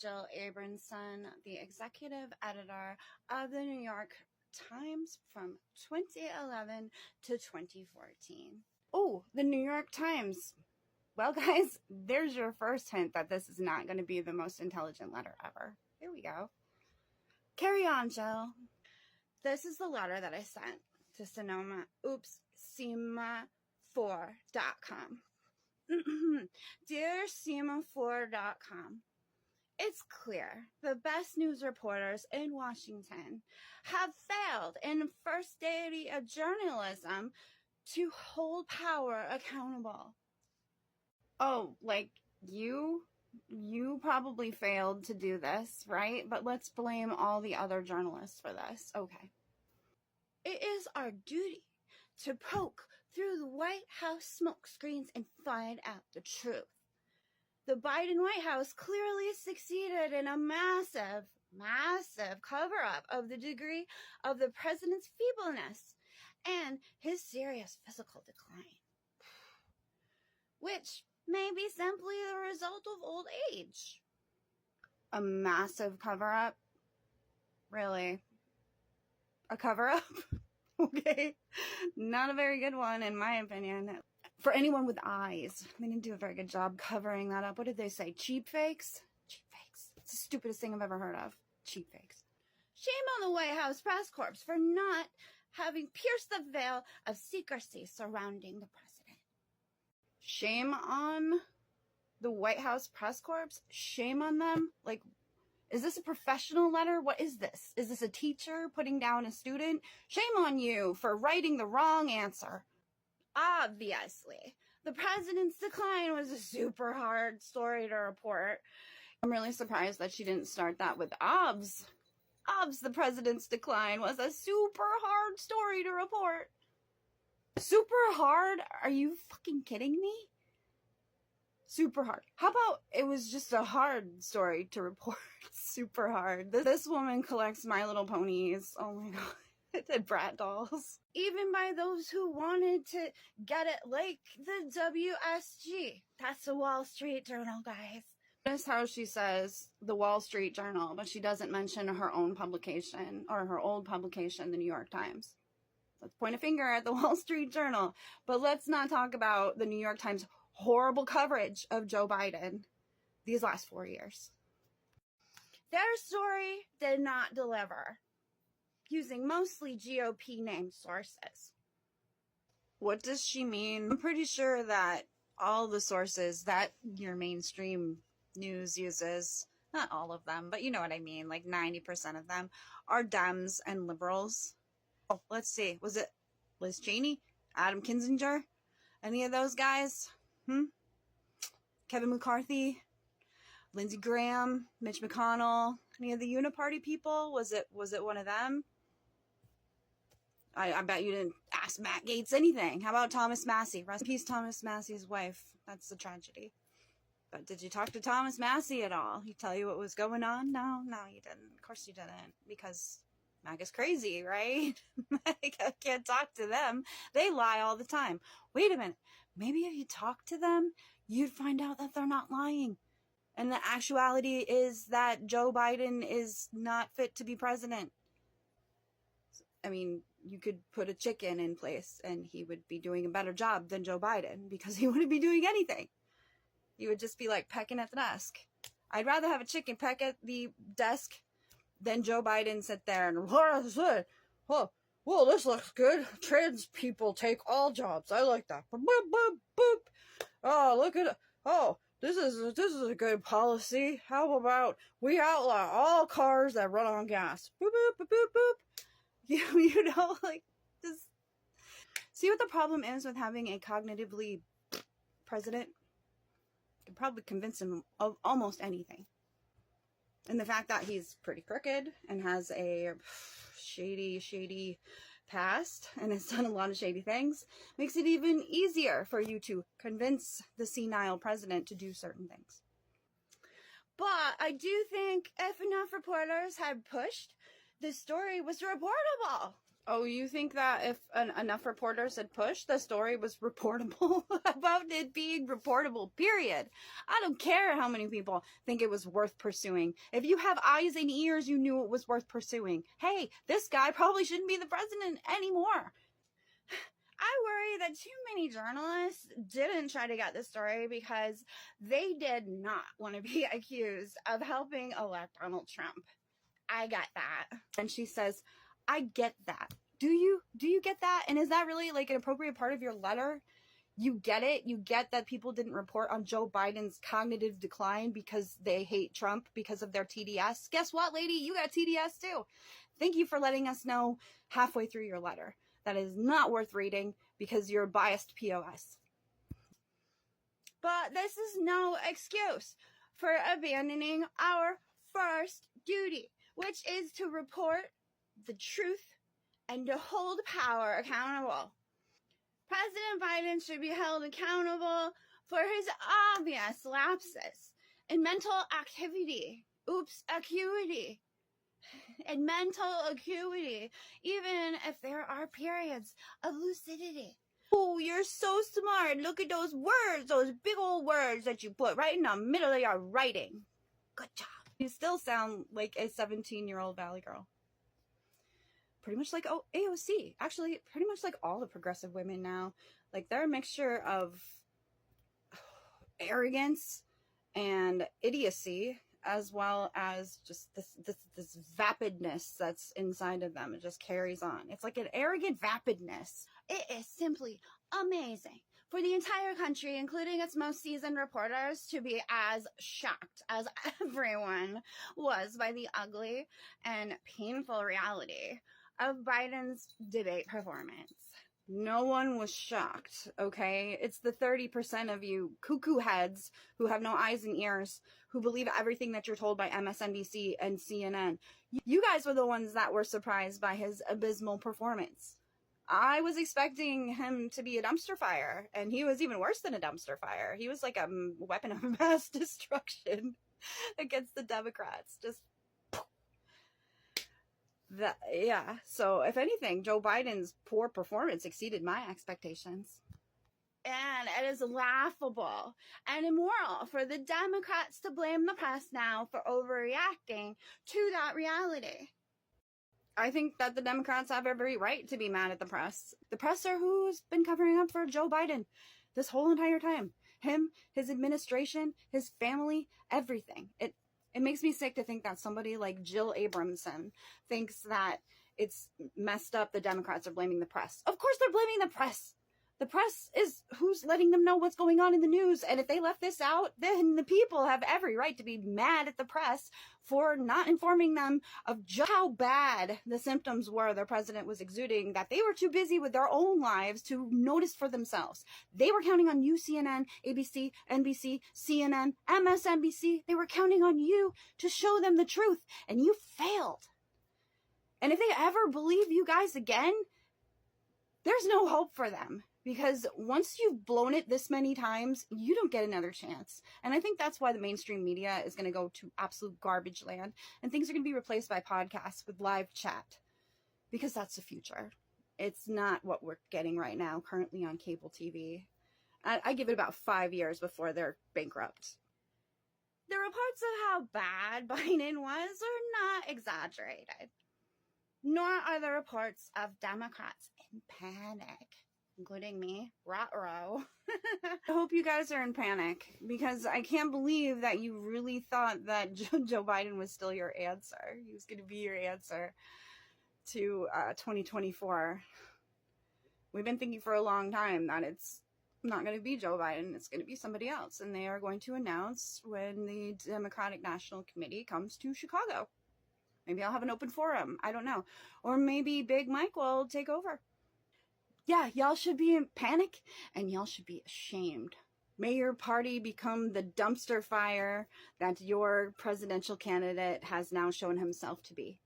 Jill Abramson, the executive editor of the New York Times from 2011 to 2014. Oh, the New York Times. Well, guys, there's your first hint that this is not going to be the most intelligent letter ever. Here we go. Carry on, Jill. This is the letter that I sent to Sema4.com. Dear Sema4.com, it's clear the best news reporters in Washington have failed in first duty of journalism to hold power accountable. Oh, like you probably failed to do this, right? But let's blame all the other journalists for this. Okay. It is our duty to poke through the White House smoke screens and find out the truth. The Biden White House clearly succeeded in a massive cover-up of the degree of the president's feebleness and his serious physical decline, which may be simply the result of old age. A massive cover-up? Really? A cover-up? Okay. Not a very good one, in my opinion. For anyone with eyes, they didn't do a very good job covering that up. What did they say? Cheap fakes? Cheap fakes. It's the stupidest thing I've ever heard of. Cheap fakes. Shame on the White House press corps for not having pierced the veil of secrecy surrounding the president. Shame on the White House press corps? Shame on them? Like, is this a professional letter? What is this? Is this a teacher putting down a student? Shame on you for writing the wrong answer. Obviously, the president's decline was a super hard story to report. I'm really surprised that she didn't start that with obs. Obs, the president's decline was a super hard story to report. Super hard? Are you fucking kidding me? Super hard. How about it was just a hard story to report? Super hard. This woman collects My Little Ponies. Oh my god. And brat dolls. Even by those who wanted to get it like the WSG. That's the Wall Street Journal, guys. Notice how she says the Wall Street Journal, but she doesn't mention her own publication or her old publication, the New York Times. Let's point a finger at the Wall Street Journal. But let's not talk about the New York Times' horrible coverage of Joe Biden these last 4 years. Their story did not deliver, using mostly GOP named sources. What does she mean? I'm pretty sure that all the sources that your mainstream news uses, not all of them, but you know what I mean, like 90% of them, are Dems and liberals. Oh, let's see. Was it Liz Cheney? Adam Kinzinger? Any of those guys? Kevin McCarthy? Lindsey Graham? Mitch McConnell? Any of the Uniparty people? Was it one of them? I bet you didn't ask Matt Gaetz anything. How about Thomas Massie? Rest in peace, Thomas Massie's wife. That's a tragedy. But did you talk to Thomas Massie at all? He tell you what was going on? No, you didn't. Of course you didn't. Because MAGA's crazy, right? I can't talk to them. They lie all the time. Wait a minute. Maybe if you talk to them, you'd find out that they're not lying. And the actuality is that Joe Biden is not fit to be president. I mean, you could put a chicken in place and he would be doing a better job than Joe Biden because he wouldn't be doing anything. He would just be like pecking at the desk. I'd rather have a chicken peck at the desk than Joe Biden sit there and, oh, well, this looks good. Trans people take all jobs. I like that. Boop, boop, boop. Oh, look at it. Oh, this is a good policy. How about we outlaw all cars that run on gas? Boop, boop, boop, boop, boop. You know, like, just see what the problem is with having a cognitively president. You can probably convince him of almost anything. And the fact that he's pretty crooked and has a shady past and has done a lot of shady things makes it even easier for you to convince the senile president to do certain things. But I do think if enough reporters had pushed, the story was reportable. Oh, you think that if enough reporters had pushed, the story was reportable? About it being reportable, period. I don't care how many people think it was worth pursuing. If you have eyes and ears, you knew it was worth pursuing. Hey, this guy probably shouldn't be the president anymore. I worry that too many journalists didn't try to get the story because they did not want to be accused of helping elect Donald Trump. I get that. And she says, I get that. Do you get that? And is that really like an appropriate part of your letter? You get it? You get that people didn't report on Joe Biden's cognitive decline because they hate Trump because of their TDS? Guess what, lady? You got TDS too. Thank you for letting us know halfway through your letter. That is not worth reading because you're a biased POS. But this is no excuse for abandoning our first duty, which is to report the truth and to hold power accountable. President Biden should be held accountable for his obvious lapses in mental activity. Acuity. And mental acuity, even if there are periods of lucidity. Oh, you're so smart. Look at those words, those big old words that you put right in the middle of your writing. Good job. You still sound like a 17-year-old Valley girl. Pretty much like AOC. Actually, pretty much like all the progressive women now. Like, they're a mixture of arrogance and idiocy, as well as just this vapidness that's inside of them. It just carries on. It's like an arrogant vapidness. It is simply amazing for the entire country, including its most seasoned reporters, to be as shocked as everyone was by the ugly and painful reality of Biden's debate performance. No one was shocked, okay? It's the 30% of you cuckoo heads who have no eyes and ears, who believe everything that you're told by MSNBC and CNN. You guys were the ones that were surprised by his abysmal performance. I was expecting him to be a dumpster fire, and he was even worse than a dumpster fire. He was like a weapon of mass destruction against the Democrats. Just yeah. So if anything, Joe Biden's poor performance exceeded my expectations. And it is laughable and immoral for the Democrats to blame the press now for overreacting to that reality. I think that the Democrats have every right to be mad at the press. The press are who's been covering up for Joe Biden this whole entire time. Him, his administration, his family, everything. It makes me sick to think that somebody like Jill Abramson thinks that it's messed up the Democrats are blaming the press. Of course they're blaming the press. The press is who's letting them know what's going on in the news. And if they left this out, then the people have every right to be mad at the press for not informing them of just how bad the symptoms were their president was exuding, that they were too busy with their own lives to notice for themselves. They were counting on you, CNN, ABC, NBC, CNN, MSNBC. They were counting on you to show them the truth, and you failed. And if they ever believe you guys again, there's no hope for them. Because once you've blown it this many times, you don't get another chance. And I think that's why the mainstream media is going to go to absolute garbage land. And things are going to be replaced by podcasts with live chat. Because that's the future. It's not what we're getting right now, currently on cable TV. I give it about 5 years before they're bankrupt. The reports of how bad Biden was are not exaggerated. Nor are the reports of Democrats in panic. Including me, Rot-row. I hope you guys are in panic, because I can't believe that you really thought that Joe Biden was still your answer. He was going to be your answer to 2024. We've been thinking for a long time that it's not going to be Joe Biden, it's going to be somebody else, and they are going to announce when the Democratic National Committee comes to Chicago. Maybe I'll have an open forum, I don't know. Or maybe Big Mike will take over. Yeah, y'all should be in panic, and y'all should be ashamed. May your party become the dumpster fire that your presidential candidate has now shown himself to be.